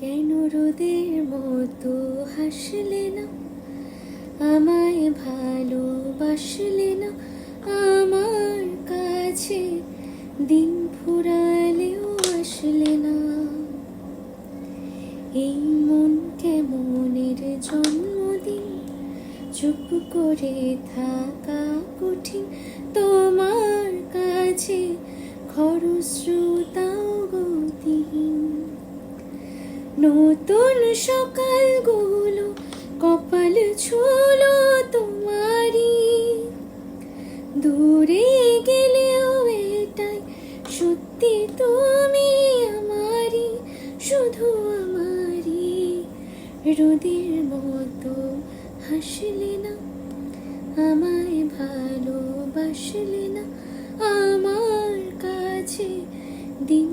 কেন রোদের মতো হাসলে না, আমায় ভালোবাসলে না, আমার কাছে দিন ফুরালেও আসলে না। এই মন কেমনের জন্মদিন, চুপ করে থাকা কঠিন, তোমার কাছে খরস্রোতাও গতিহীন। নতুন সকালগুলো কপাল ছুলো তোমারই, দূরে গেলেও এটাই সত্যি তুমি আমারই, শুধু আমারই। রোদের মতো হাসলে না, আমায় ভালোবাসলে না, আমার কাছে দিন